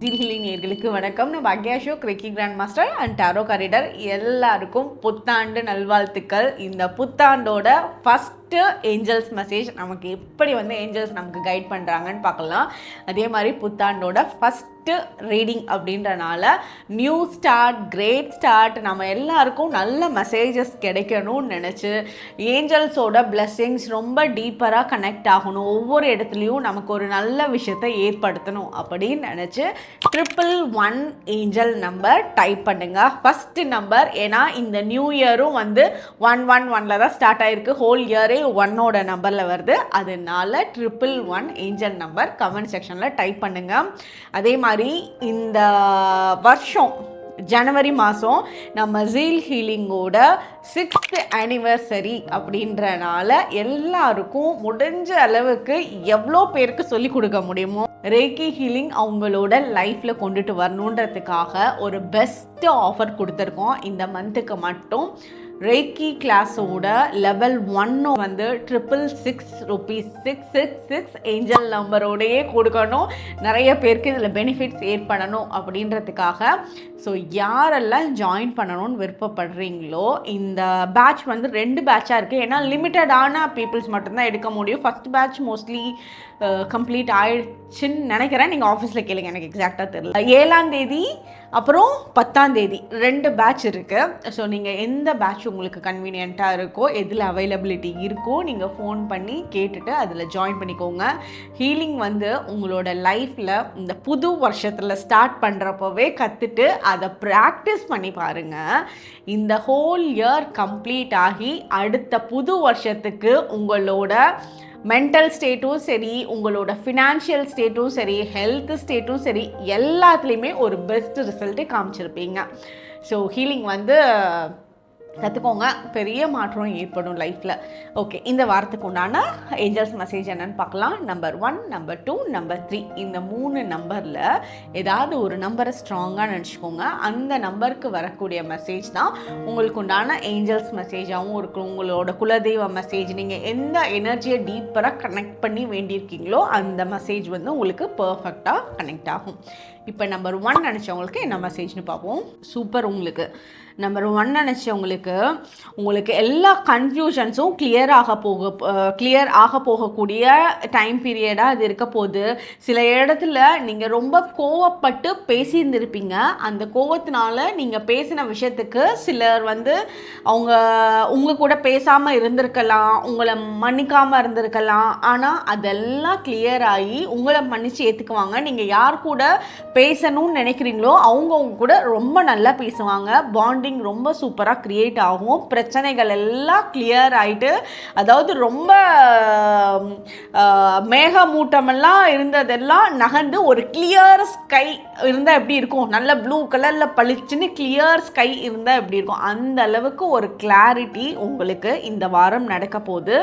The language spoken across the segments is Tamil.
நேயர்களுக்கு வணக்கம். நான் பாக்யா Ashok, reiki grand master and tarot card reader. எல்லாருக்கும் புத்தாண்டு நல்வாழ்த்துக்கள். இந்த புத்தாண்டோட ஃபஸ்ட்டு ஏஞ்சல்ஸ் மெசேஜ் நமக்கு எப்படி ஏஞ்சல்ஸ் நமக்கு கைட் பண்ணுறாங்கன்னு பார்க்கலாம். அதே மாதிரி புத்தாண்டோட ஃபஸ்ட்டு ரீடிங் அப்படின்றனால நியூ ஸ்டார்ட், கிரேட் ஸ்டார்ட், நம்ம எல்லாருக்கும் நல்ல மெசேஜஸ் கிடைக்கணும்னு நினச்சி ஏஞ்சல்ஸோட பிளெஸ்ஸிங்ஸ் ரொம்ப டீப்பராக கனெக்ட் ஆகணும், ஒவ்வொரு இடத்துலையும் நமக்கு ஒரு நல்ல விஷயத்தை ஏற்படுத்தணும் அப்படின்னு நினச்சி 111 ஏஞ்சல் நம்பர் டைப் பண்ணுங்க. ஃபர்ஸ்ட் நம்பர், ஏன்னா இந்த நியூ இயரும் 111 தான் ஸ்டார்ட் ஆயிருக்கு, ஹோல் இயரே 1ஓட நம்பர்ல வருது. அதனால 111 ஏஞ்சல் நம்பர் கமெண்ட் செக்ஷன்ல டைப் பண்ணுங்க. அதே மாதிரி இந்த வருஷம் ஜனவரி மாதம் நம்ம ஜீல் ஹீலிங்கோட 6th ஆனிவர்சரி அப்படின்றனால எல்லாருக்கும் முடிஞ்ச அளவுக்கு எவ்வளோ பேருக்கு சொல்லி கொடுக்க முடியுமோ ரேக்கி ஹீலிங் அவங்களோட லைஃப்பில் கொண்டுட்டு வரணுன்றதுக்காக ஒரு பெஸ்ட் ஆஃபர் கொடுத்துருக்கோம். இந்த மந்த்துக்கு மட்டும் ரேக்கி கிளாஸோட லெவல் 1 666 666 ஏஞ்சல் நம்பரோடையே கொடுக்கணும். நிறைய பேருக்கு இதில் பெனிஃபிட்ஸ் ஏற்படணும் அப்படின்றதுக்காக. ஸோ யாரெல்லாம் ஜாயின் பண்ணணும்னு விருப்பப்படுறீங்களோ, இந்த பேட்ச் 2 பேட்சாக இருக்குது. ஏன்னா லிமிட்டடான பீப்புள்ஸ் மட்டும்தான் எடுக்க முடியும். ஃபஸ்ட் பேட்ச் மோஸ்ட்லி கம்ப்ளீட் ஆயிடுச்சுன்னு நினைக்கிறேன். நீங்கள் ஆஃபீஸில் கேளுங்க, எனக்கு எக்ஸாக்டாக தெரியல. 7ஆம் தேதி அப்புறம் 10ஆம் தேதி 2 பேட்ச் இருக்குது. ஸோ நீங்கள் எந்த பேட்ச் உங்களுக்கு கன்வீனியண்ட்டாக இருக்கோ, எதில் அவைலபிலிட்டி இருக்கோ நீங்கள் ஃபோன் பண்ணி கேட்டுட்டு அதில் ஜாயின் பண்ணிக்கோங்க. ஹீலிங் உங்களோட லைஃப்பில் இந்த புது வருஷத்தில் ஸ்டார்ட் பண்ணுறப்பவே கற்றுட்டு அதை ப்ராக்டிஸ் பண்ணி பாருங்கள். இந்த ஹோல் இயர் கம்ப்ளீட் ஆகி அடுத்த புது வருஷத்துக்கு உங்களோட மென்டல் ஸ்டேட்டும் சரி, உங்களோட ஃபினான்ஷியல் ஸ்டேட்டும் சரி, ஹெல்த் ஸ்டேட்டும் சரி, எல்லாத்துலேயுமே ஒரு பெஸ்ட் ரிசல்ட்டை காமிச்சிருப்பீங்க. ஸோ ஹீலிங் கற்றுக்கோங்க, பெரிய மாற்றம் ஏற்படும் லைஃப்பில். ஓகே, இந்த வாரத்துக்கு உண்டான ஏஞ்சல்ஸ் மெசேஜ் என்னன்னு பார்க்கலாம். நம்பர் 1, நம்பர் 2, நம்பர் 3, இந்த 3 நம்பரில் ஏதாவது ஒரு நம்பரை ஸ்ட்ராங்காக நினச்சிக்கோங்க. அந்த நம்பருக்கு வரக்கூடிய மெசேஜ் தான் உங்களுக்கு உண்டான ஏஞ்சல்ஸ் மெசேஜாகவும் இருக்கும். உங்களோட குலதெய்வ மெசேஜ், நீங்கள் எந்த எனர்ஜியை டீப்பராக கனெக்ட் பண்ணி வேண்டியிருக்கீங்களோ அந்த மெசேஜ் உங்களுக்கு பர்ஃபெக்டாக கனெக்ட் ஆகும். இப்போ நம்பர் 1 நினச்சவங்களுக்கு என்ன மெசேஜ்னு பார்ப்போம். சூப்பர். உங்களுக்கு நம்பர் 1 நினச்சவங்களுக்கு உங்களுக்கு எல்லா கன்ஃபியூஷன்ஸும் கிளியர் ஆக போகக்கூடிய டைம் பீரியடாக அது இருக்க போது. சில இடத்துல நீங்கள் ரொம்ப கோவப்பட்டு பேசியிருந்திருப்பீங்க. அந்த கோவத்தினால நீங்கள் பேசின விஷயத்துக்கு சிலர் அவங்க உங்கள் கூட பேசாமல் இருந்திருக்கலாம், உங்களை மன்னிக்காமல் இருந்திருக்கலாம். ஆனால் அதெல்லாம் கிளியர் ஆகி உங்களை மன்னிச்சு ஏற்றுக்குவாங்க. நீங்கள் யார் கூட பேசணும்னு நினைக்கிறீங்களோ அவங்க கூட ரொம்ப நல்லா பேசுவாங்க. பாண்டிங் ரொம்ப சூப்பராக கிரியேட் ஆகும். பிரச்சனைகள் எல்லாம் கிளியர் ஆகிட்டு, அதாவது ரொம்ப மேகமூட்டமெல்லாம் இருந்ததெல்லாம் நகர்ந்து ஒரு கிளியர் ஸ்கை இருந்தால் எப்படி இருக்கும், நல்ல ப்ளூ கலரில் பளிச்சுன்னு கிளியர் ஸ்கை இருந்தால் எப்படி இருக்கும், அந்த அளவுக்கு ஒரு கிளாரிட்டி உங்களுக்கு இந்த வாரம் நடக்க போகுது.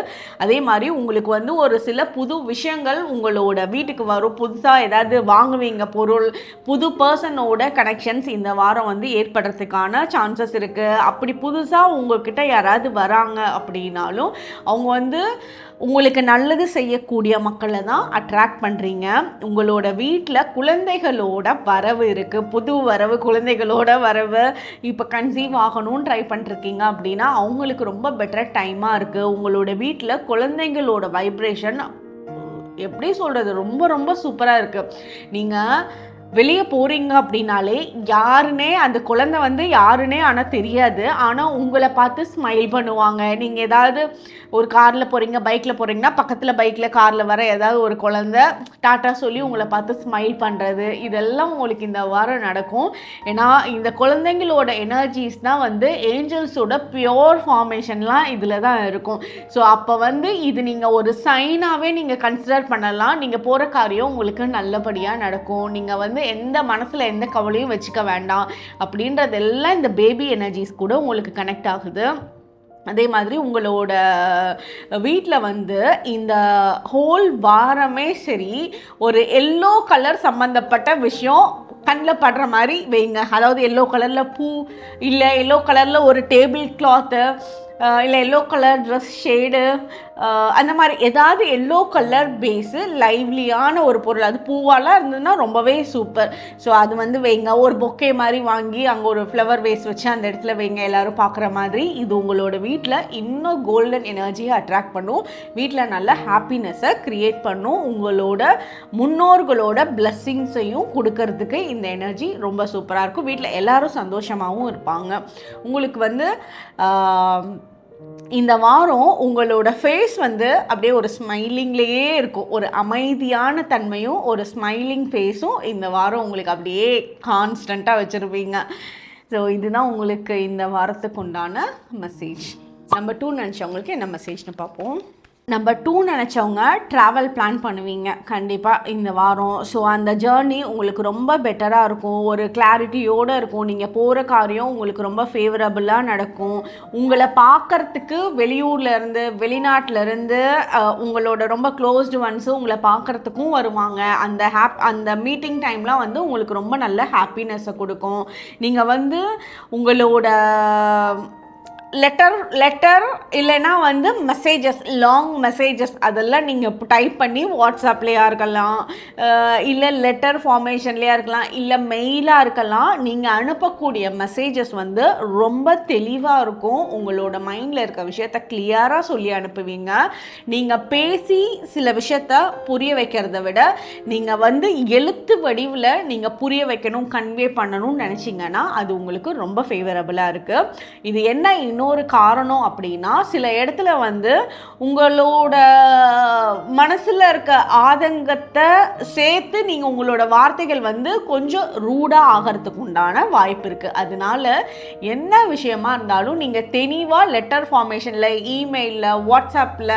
அதே மாதிரி உங்களுக்கு ஒரு சில புது விஷயங்கள் உங்களோட வீட்டுக்கு வரும். புதுசாக ஏதாவது வாங்குவீங்க பொருள், புது பர்சனோட கனெக்ஷன்ஸ் இந்த வாரம் ஏற்படுறதுக்கான சான்சஸ் இருக்குது. அப்படி புதுசாக உங்ககிட்ட யாராவது வராங்க அப்படின்னாலும் அவங்க உங்களுக்கு நல்லது செய்யக்கூடிய மக்களை தான் அட்ராக்ட் பண்ணுறீங்க. உங்களோட வீட்டில் குழந்தைகளோட வரவு இருக்குது, புது வரவு, குழந்தைகளோட வரவு. இப்போ கன்சீவ் ஆகணும்னு ட்ரை பண்ணிருக்கீங்க அப்படின்னா அவங்களுக்கு ரொம்ப பெட்டர் டைமாக இருக்குது. உங்களோட வீட்டில் குழந்தைங்களோட வைப்ரேஷன் எப்படி சொல்கிறது, ரொம்ப ரொம்ப சூப்பராக இருக்குது. நீங்கள் வெளியே போகிறீங்க அப்படின்னாலே யாருன்னே, அந்த குழந்தை யாருன்னே ஆனால் தெரியாது, ஆனால் உங்களை பார்த்து ஸ்மைல் பண்ணுவாங்க. நீங்கள் ஏதாவது ஒரு காரில் போகிறீங்க, பைக்கில் போகிறீங்கன்னா பக்கத்தில் பைக்கில் காரில் வர ஏதாவது ஒரு குழந்தை டாட்டா சொல்லி உங்களை பார்த்து ஸ்மைல் பண்ணுறது, இதெல்லாம் உங்களுக்கு இந்த வாரம் நடக்கும். ஏன்னா இந்த குழந்தைங்களோட எனர்ஜிஸ் தான் ஏஞ்சல்ஸோட பியோர் ஃபார்மேஷன்லாம் இதில் தான் இருக்கும். ஸோ அப்போ இது நீங்கள் ஒரு சைனாகவே நீங்கள் கன்சிடர் பண்ணலாம். நீங்கள் போகிற காரியம் உங்களுக்கு நல்லபடியாக நடக்கும். நீங்கள் எந்த மனசில் எந்த கவலையும் வச்சுக்க வேண்டாம் அப்படின்றதெல்லாம் இந்த பேபி எனர்ஜிஸ் கூட உங்களுக்கு கனெக்ட் ஆகுது. அதே மாதிரி உங்களோட வீட்டில் இந்த ஹோல் வாரமே சரி, ஒரு எல்லோ கலர் சம்மந்தப்பட்ட விஷயம் கண்ணில் படுற மாதிரி வைங்க. அதாவது எல்லோ கலரில் பூ, இல்லை எல்லோ கலரில் ஒரு டேபிள் கிளாத்து, இல்லை எல்லோ கலர் ட்ரெஸ் ஷேடு அந்த மாதிரி ஏதாவது எல்லோ கலர் பேஸு லைவ்லியான ஒரு பொருள், அது பூவாலாம் இருந்ததுன்னா ரொம்பவே சூப்பர். ஸோ அது வந்து வைங்க. ஒரு பொக்கே மாதிரி வாங்கி அங்கே ஒரு ஃப்ளவர் வேஸ் வச்சு அந்த இடத்துல வைங்க, எல்லோரும் பார்க்குற மாதிரி. இது உங்களோட வீட்டில் இன்னும் கோல்டன் எனர்ஜியை அட்ராக்ட் பண்ணும், வீட்டில் நல்ல ஹாப்பினஸை க்ரியேட் பண்ணும், உங்களோட முன்னோர்களோட பிளஸ்ஸிங்ஸையும் கொடுக்கறதுக்கு இந்த எனர்ஜி ரொம்ப சூப்பராக இருக்கும். வீட்டில் எல்லோரும் சந்தோஷமாகவும் இருப்பாங்க. உங்களுக்கு வந்து இந்த வாரம் உங்களோட ஃபேஸ் வந்து அப்படியே ஒரு ஸ்மைலிங்லேயே இருக்கும். ஒரு அமைதியான தன்மையும் ஒரு ஸ்மைலிங் ஃபேஸும் இந்த வாரம் உங்களுக்கு அப்படியே கான்ஸ்டண்ட்டாக வச்சுருப்பீங்க. ஸோ இதுதான் உங்களுக்கு இந்த வாரத்துக்கு உண்டான மெசேஜ். நம்பர் 2 நினச்சவங்களுக்கு என்ன மெசேஜ்னு பார்ப்போம். நம்பர் 2 நினச்சவங்க ட்ராவல் பிளான் பண்ணுவீங்க கண்டிப்பாக இந்த வாரம். ஸோ அந்த ஜேர்னி உங்களுக்கு ரொம்ப பெட்டராக இருக்கும், ஒரு கிளாரிட்டியோடு இருக்கும். நீங்கள் போகிற காரியம் உங்களுக்கு ரொம்ப ஃபேவரபுளாக நடக்கும். உங்களை பார்க்குறதுக்கு வெளியூர்லேருந்து வெளிநாட்டிலேருந்து உங்களோட ரொம்ப க்ளோஸ்டு ஒன்ஸு உங்களை பார்க்குறதுக்கும் வருவாங்க. அந்த மீட்டிங் டைம்லாம் வந்து உங்களுக்கு ரொம்ப நல்ல ஹாப்பினஸை கொடுக்கும். நீங்கள் வந்து உங்களோட லெட்டர் இல்லைன்னா வந்து மெசேஜஸ், லாங் மெசேஜஸ் அதெல்லாம் நீங்கள் டைப் பண்ணி வாட்ஸ்அப்லேயா இருக்கலாம், இல்லை லெட்டர் ஃபார்மேஷன்லேயா இருக்கலாம், இல்லை மெயிலாக இருக்கலாம். நீங்கள் அனுப்பக்கூடிய மெசேஜஸ் வந்து ரொம்ப தெளிவாக இருக்கும். உங்களோட மைண்டில் இருக்க விஷயத்த கிளியராக சொல்லி அனுப்புவீங்க. நீங்கள் பேசி சில விஷயத்த புரிய வைக்கிறத விட நீங்கள் வந்து எழுத்து வடிவில் நீங்கள் புரிய வைக்கணும், கன்வே பண்ணணும்னு நினச்சிங்கன்னா அது உங்களுக்கு ரொம்ப ஃபேவரபுளாக இருக்குது. இது என்ன இன்னொரு காரணம் அப்படின்னா, சில இடத்துல வந்து உங்களோட மனசில் இருக்க ஆதங்கத்தை சேர்த்து நீங்கள் உங்களோட வார்த்தைகள் வந்து கொஞ்சம் ரூடாக ஆகிறதுக்கு உண்டான வாய்ப்பு இருக்குது. அதனால என்ன விஷயமா இருந்தாலும் நீங்கள் தெளிவாக லெட்டர் ஃபார்மேஷனில், இமெயிலில், வாட்ஸ்அப்பில்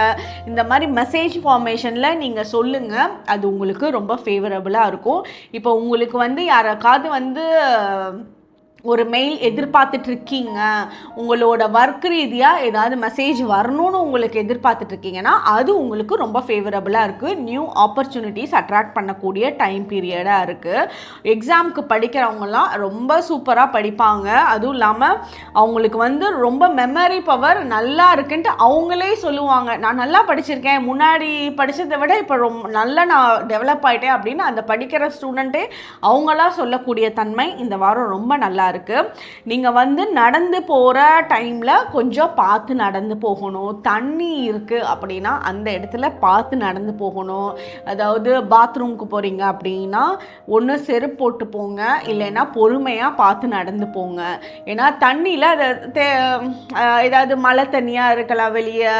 இந்த மாதிரி மெசேஜ் ஃபார்மேஷனில் நீங்கள் சொல்லுங்கள். அது உங்களுக்கு ரொம்ப ஃபேவரபுளாக இருக்கும். இப்போ உங்களுக்கு வந்து யாருக்காவது வந்து ஒரு மெயில் எதிர்பார்த்துட்ருக்கீங்க, உங்களோட ஒர்க் ரீதியாக ஏதாவது மெசேஜ் வரணும்னு உங்களுக்கு எதிர்பார்த்துட்ருக்கீங்கன்னா அது உங்களுக்கு ரொம்ப ஃபேவரபுளாக இருக்குது. நியூ ஆப்பர்ச்சுனிட்டிஸ் அட்ராக்ட் பண்ணக்கூடிய டைம் பீரியடாக இருக்குது. எக்ஸாமுக்கு படிக்கிறவங்கலாம் ரொம்ப சூப்பராக படிப்பாங்க. அதுவும் இல்லாமல் அவங்களுக்கு வந்து ரொம்ப மெமரி பவர் நல்லா இருக்குன்ட்டு அவங்களே சொல்லுவாங்க. நான் நல்லா படிச்சிருக்கேன், முன்னாடி படித்ததை விட இப்போ ரொம்ப நல்லா நான் டெவலப் ஆகிட்டேன் அப்படின்னு அந்த படிக்கிற ஸ்டூடெண்ட்டே அவங்களாம் சொல்லக்கூடிய தன்மை இந்த வாரம் ரொம்ப நல்லா இருக்குது. நீங்கள் வந்து நடந்து போகிற டைமில் கொஞ்சம் பார்த்து நடந்து போகணும். தண்ணி இருக்குது அப்படின்னா அந்த இடத்துல பார்த்து நடந்து போகணும். அதாவது பாத்ரூமுக்கு போகிறீங்க அப்படின்னா ஒன்று செருப்பு போட்டு போங்க, இல்லைன்னா பொறுமையாக பார்த்து நடந்து போங்க. ஏன்னா தண்ணியில் ஏதாவது மழை தண்ணியாக இருக்கலாம் வெளியே,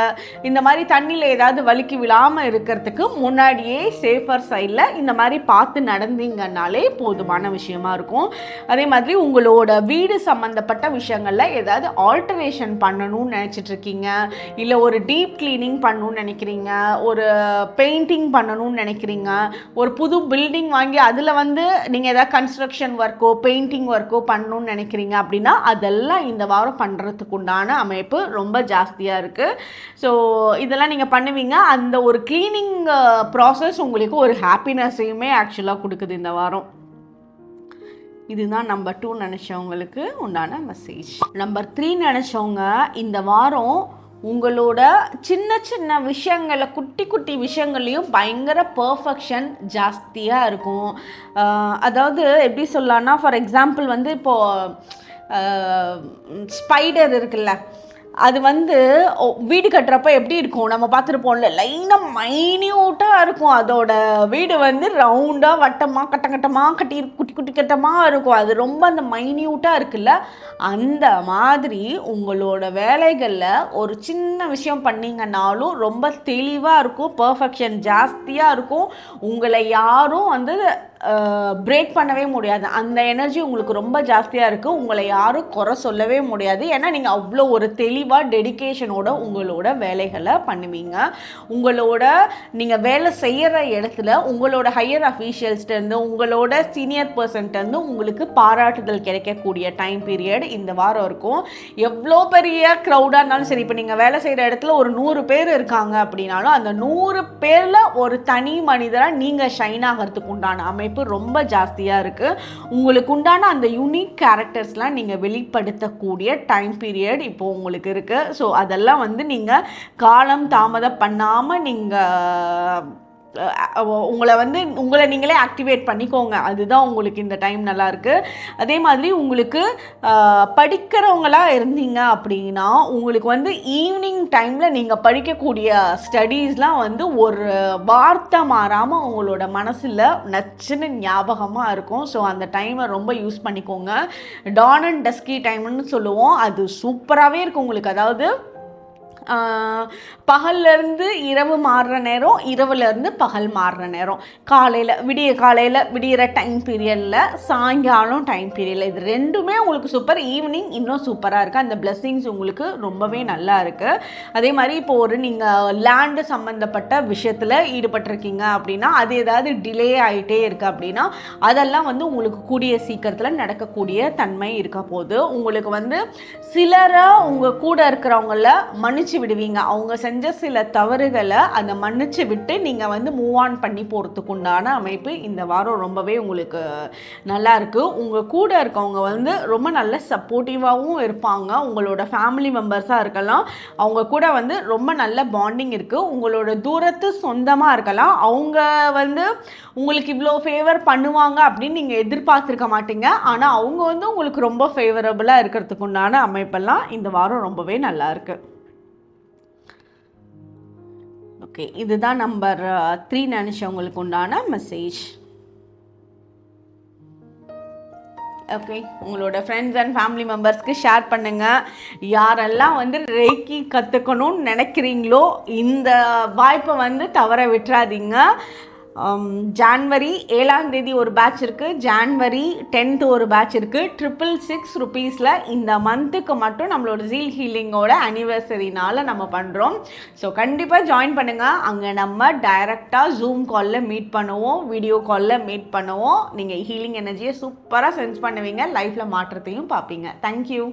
இந்த மாதிரி தண்ணியில் ஏதாவது வலிக்கு விழாமல் இருக்கிறதுக்கு முன்னாடியே சேஃபர் சைடில் இந்த மாதிரி பார்த்து நடந்தீங்கன்னாலே போதுமான விஷயமா இருக்கும். அதே மாதிரி உங்களோட வீடு சம்மந்தப்பட்ட விஷயங்களில் ஏதாவது ஆல்டரேஷன் பண்ணணும்னு நினச்சிட்ருக்கீங்க, இல்லை ஒரு டீப் கிளீனிங் பண்ணணும்னு நினைக்கிறீங்க, ஒரு பெயிண்டிங் பண்ணணும்னு நினைக்கிறீங்க, ஒரு புது பில்டிங் வாங்கி அதில் வந்து நீங்கள் ஏதாவது கன்ஸ்ட்ரக்ஷன் ஒர்க்கோ பெயிண்டிங் ஒர்க்கோ பண்ணணும்னு நினைக்கிறீங்க அப்படின்னா அதெல்லாம் இந்த வாரம் பண்ணுறதுக்கு உண்டான அமைப்பு ரொம்ப ஜாஸ்தியாக இருக்குது. ஸோ இதெல்லாம் நீங்கள் பண்ணுவீங்க. அந்த ஒரு கிளீனிங் ப்ராசஸ் உங்களுக்கு ஒரு ஹாப்பினஸையுமே ஆக்சுவலாக கொடுக்குது இந்த வாரம். இதுதான் நம்பர் 2 நினச்சவங்களுக்கு உண்டான மெசேஜ். நம்பர் 3 நினச்சவங்க இந்த வாரம் உங்களோட சின்ன சின்ன விஷயங்களை, குட்டி குட்டி விஷயங்கள்லையும் பயங்கர பர்ஃபெக்ஷன் ஜாஸ்தியாக இருக்கும். அதாவது எப்படி சொல்லலாம்னா, ஃபார் எக்ஸாம்பிள் வந்து இப்போது ஸ்பைடர் இருக்குல்ல, அது வந்து வீடு கட்டுறப்ப எப்படி இருக்கும் நம்ம பார்த்துருப்போம்ல, லைனாக மைன்யூட்டாக இருக்கும். அதோட வீடு வந்து ரவுண்டாக வட்டமாக கட்டமாக கட்டி குட்டி குட்டி கட்டமாக இருக்கும். அது ரொம்ப அந்த மைன்யூட்டாக இருக்குல்ல, அந்த மாதிரி உங்களோட வேலைகளில் ஒரு சின்ன விஷயம் பண்ணிங்கன்னாலும் ரொம்ப தெளிவாக இருக்கும், பர்ஃபெக்ஷன் ஜாஸ்தியாக இருக்கும். உங்களை யாரும் வந்து பிரேக் பண்ணவே முடியாது. அந்த எனர்ஜி உங்களுக்கு ரொம்ப ஜாஸ்தியாக இருக்குது. உங்களை யாரும் குறை சொல்லவே முடியாது. ஏன்னா நீங்கள் அவ்வளோ ஒரு தெளிவாக டெடிக்கேஷனோட உங்களோட வேலைகளை பண்ணுவீங்க. உங்களோட நீங்கள் வேலை செய்கிற இடத்துல உங்களோட ஹையர் அஃபீஷியல்ஸ்டேருந்து, உங்களோட சீனியர் பர்சன்ட்டேருந்து உங்களுக்கு பாராட்டுதல் கிடைக்கக்கூடிய டைம் பீரியட் இந்த வாரம் இருக்கும். எவ்வளோ பெரிய க்ரௌடாக இருந்தாலும் சரி, இப்போ நீங்கள் வேலை செய்கிற இடத்துல ஒரு 100 பேர் இருக்காங்க அப்படின்னாலும் அந்த 100 பேரில் ஒரு தனி மனிதராக நீங்கள் ஷைன் ஆகிறதுக்கு உண்டான அமைப்பு அமைப்பு ரொம்ப ஜாஸ்தியாக இருக்குது. உங்களுக்கு உண்டான அந்த யூனிக் கேரக்டர்ஸ்லாம் நீங்கள் வெளிப்படுத்தக்கூடிய டைம் பீரியட் இப்போது உங்களுக்கு இருக்குது. ஸோ அதெல்லாம் வந்து நீங்கள் காலம் தாமதம் பண்ணாமல் நீங்கள் உங்களை நீங்களே ஆக்டிவேட் பண்ணிக்கோங்க. அதுதான் உங்களுக்கு இந்த டைம் நல்லாயிருக்கு. அதே மாதிரி உங்களுக்கு படிக்கிறவங்களாக இருந்தீங்க அப்படின்னா உங்களுக்கு வந்து ஈவினிங் டைமில் நீங்கள் படிக்கக்கூடிய ஸ்டடீஸ்லாம் வந்து ஒரு வார்த்தை மாறாமல் உங்களோட மனசில் நச்சுன்னு ஞாபகமாக இருக்கும். ஸோ அந்த டைமை ரொம்ப யூஸ் பண்ணிக்கோங்க. டான் அண்ட் டஸ்கி டைம்னு சொல்லுவோம். அது சூப்பராகவே இருக்கும் உங்களுக்கு. அதாவது பகல்லேருந்து இரவு மாறுற நேரம், இரவுலேருந்து பகல் மாறுற நேரம், காலையில் விடிகிற டைம் பீரியடில், சாயங்காலம் டைம் பீரியடில், இது ரெண்டுமே உங்களுக்கு சூப்பர். ஈவினிங் இன்னும் சூப்பராக இருக்குது. அந்த பிளெஸ்ஸிங்ஸ் உங்களுக்கு ரொம்பவே நல்லா இருக்குது. அதே மாதிரி இப்போது நீங்கள் லேண்டு சம்மந்தப்பட்ட விஷயத்தில் ஈடுபட்டிருக்கீங்க அப்படின்னா அது ஏதாவது டிலே ஆகிட்டே இருக்குது அப்படின்னா அதெல்லாம் வந்து உங்களுக்கு கூடிய சீக்கிரத்தில் நடக்கக்கூடிய தன்மை இருக்க போது. உங்களுக்கு வந்து சிலரை உங்கள் கூட இருக்கிறவங்கள மன்னிச்சு விடுவீங்க. அவங்க செஞ்ச சில தவறுகளை அதை மன்னிச்சு விட்டு நீங்கள் வந்து மூவ் ஆன் பண்ணி போகிறதுக்கு உண்டான அமைப்பு இந்த வாரம் ரொம்பவே உங்களுக்கு நல்லா இருக்குது. உங்கள் கூட இருக்கவங்க வந்து ரொம்ப நல்ல சப்போர்ட்டிவாகவும் இருப்பாங்க. உங்களோட ஃபேமிலி மெம்பர்ஸாக இருக்கலாம். அவங்க கூட வந்து ரொம்ப நல்ல பாண்டிங் இருக்குது. உங்களோட தூரத்து சொந்தமாக இருக்கலாம். அவங்க வந்து உங்களுக்கு இவ்வளோ ஃபேவர் பண்ணுவாங்க அப்படின்னு நீங்கள் எதிர்பார்த்துருக்க மாட்டீங்க. ஆனால் அவங்க வந்து உங்களுக்கு ரொம்ப ஃபேவரபுளாக இருக்கிறதுக்கு உண்டான அமைப்பெல்லாம் இந்த வாரம் ரொம்பவே நல்லா இருக்குது. ஓகே, இதுதான் நம்பர் 3 நினச்சவங்களுக்கு உண்டான மெசேஜ். ஓகே, உங்களோட ஃப்ரெண்ட்ஸ் அண்ட் ஃபேமிலி மெம்பர்ஸ்க்கு ஷேர் பண்ணுங்கள். யாரெல்லாம் வந்து ரேக்கி கற்றுக்கணும்னு நினைக்கிறீங்களோ இந்த வாய்ப்பை வந்து தவற விட்டுறாதீங்க. ஜான்வரி 7ஆம் தேதி ஒரு பேட்ச் இருக்குது. ஜான்வரி 10th ஒரு பேட்ச் இருக்குது. 666 rupeesல இந்த மந்த்துக்கு மட்டும் நம்மளோட ஜீல் ஹீலிங்கோட அனிவர்சரினால் நம்ம பண்ணுறோம். ஸோ கண்டிப்பாக ஜாயின் பண்ணுங்கள். அங்கே நம்ம டைரெக்டாக ஜூம் காலில் மீட் பண்ணுவோம், வீடியோ காலில் மீட் பண்ணுவோம். நீங்கள் ஹீலிங் எனர்ஜியை சூப்பராக சென்ஸ் பண்ணுவீங்க. லைஃப்பில் மாற்றத்தையும் பார்ப்பீங்க. தேங்க்யூ.